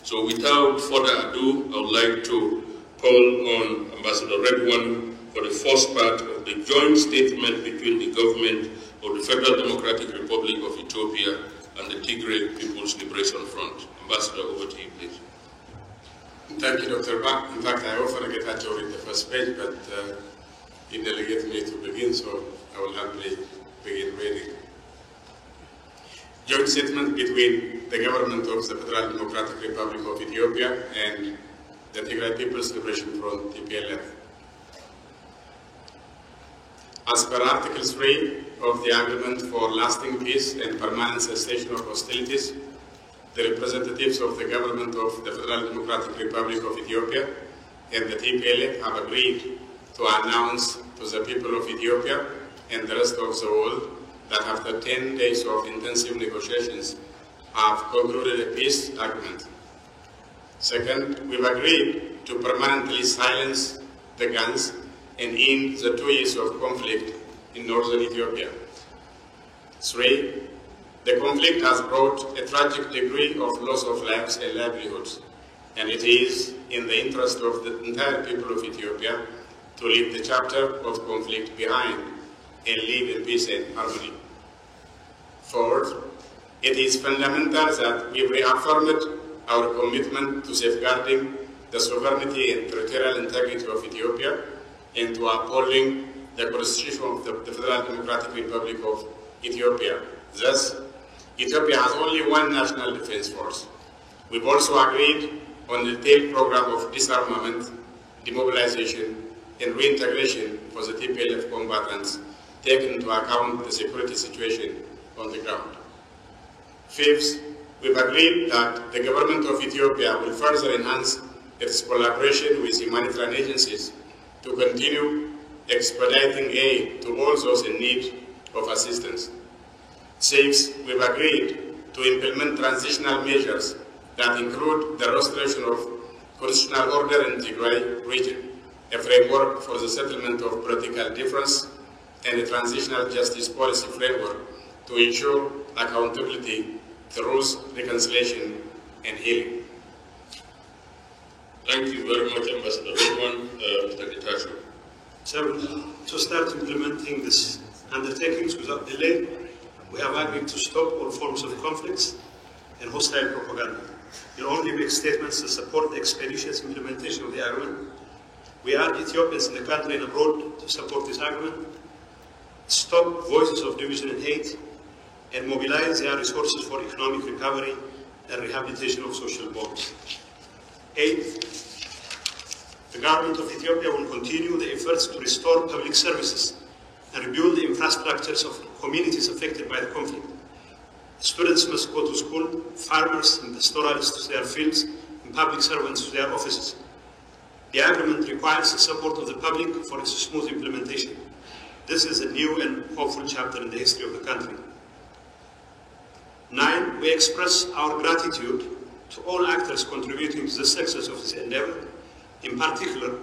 So without further ado, I would like to call on Ambassador Redwan for the first part of the joint statement between the government of the Federal Democratic Republic of Ethiopia and the Tigray People's Liberation Front. Ambassador, over to you, please. Thank you, Dr. Ba. In fact, I offer Getachew Reda the first page, but he delegated me to begin, so I will happily begin reading. Joint statement between the government of the Federal Democratic Republic of Ethiopia and the Tigray People's Liberation Front, TPLF. As per Article 3 of the Agreement for Lasting Peace and Permanent Cessation of Hostilities, the representatives of the government of the Federal Democratic Republic of Ethiopia and the TPLF have agreed to announce to the people of Ethiopia and the rest of the world that after 10 days of intensive negotiations have concluded a peace agreement. Second, we've agreed to permanently silence the guns and end the 2 years of conflict in northern Ethiopia. 3, the conflict has brought a tragic degree of loss of lives and livelihoods, and it is in the interest of the entire people of Ethiopia to leave the chapter of conflict behind and live in peace and harmony. Fourth, it is fundamental that we reaffirmed our commitment to safeguarding the sovereignty and territorial integrity of Ethiopia and to upholding the Constitution of the Federal Democratic Republic of Ethiopia. Thus, Ethiopia has only one national defense force. We've also agreed on a detailed program of disarmament, demobilization, and reintegration for the TPLF combatants, taking into account the security situation on the ground. Fifth, we've agreed that the government of Ethiopia will further enhance its collaboration with humanitarian agencies to continue expediting aid to all those in need of assistance. Sixth, we've agreed to implement transitional measures that include the restoration of constitutional order in the Tigray region, a framework for the settlement of political difference, and a transitional justice policy framework to ensure accountability, truth, reconciliation, and healing. Thank you very much, Ambassador Redwan. Mr. Getachew. So, to start implementing these undertakings without delay, we have agreed to stop all forms of conflicts and hostile propaganda. We'll only make statements to support the expeditious implementation of the agreement. We urge Ethiopians in the country and abroad to support this agreement, stop voices of division and hate, and mobilize their resources for economic recovery and rehabilitation of social bonds. 8, the government of Ethiopia will continue the efforts to restore public services and rebuild the infrastructures of communities affected by the conflict. Students must go to school, farmers and pastoralists to their fields, and public servants to their offices. The agreement requires the support of the public for its smooth implementation. This is a new and hopeful chapter in the history of the country. 9, we express our gratitude to all actors contributing to the success of this endeavor, in particular,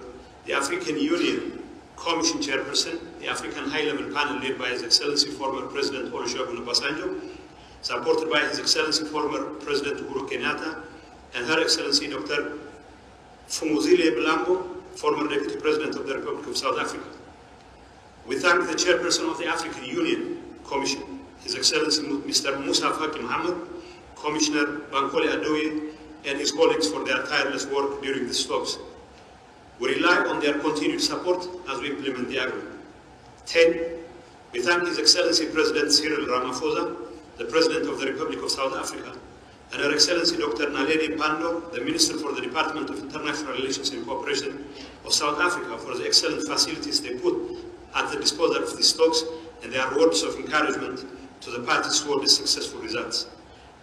the African Union Commission Chairperson, the African High-Level Panel led by His Excellency former President Olusegun Obasanjo, supported by His Excellency former President Uhuru Kenyatta, and Her Excellency Dr. Fumuzile Blambo, former Deputy President of the Republic of South Africa. We thank the Chairperson of the African Union Commission, His Excellency Mr. Musa Faki Mohammed, Commissioner Bankole Adoye, and his colleagues for their tireless work during these talks. We rely on their continued support as we implement the agreement. 10, we thank His Excellency President Cyril Ramaphosa, the President of the Republic of South Africa, and Her Excellency Dr. Naledi Pandor, the Minister for the Department of International Relations and Cooperation of South Africa, for the excellent facilities they put at the disposal of these talks and their words of encouragement to the parties toward the successful results.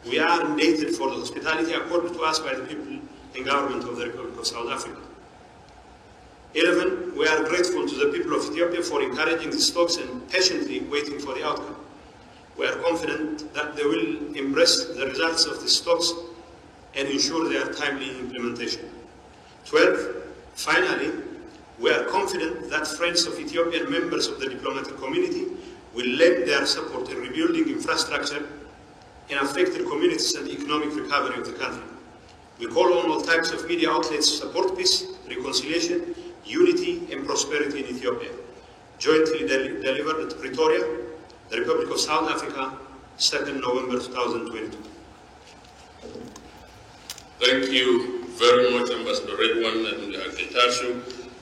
We are indebted for the hospitality accorded to us by the people and government of the Republic of South Africa. 11, we are grateful to the people of Ethiopia for encouraging these talks and patiently waiting for the outcome. We are confident that they will embrace the results of these talks and ensure their timely implementation. 12, finally, we are confident that friends of Ethiopia and members of the diplomatic community will lend their support in rebuilding infrastructure in affected communities and the economic recovery of the country. We call on all types of media outlets to support peace, reconciliation, unity, and prosperity in Ethiopia. Jointly delivered at Pretoria, the Republic of South Africa, 2nd November 2022. Thank you very much, Ambassador Redwan and Getachew.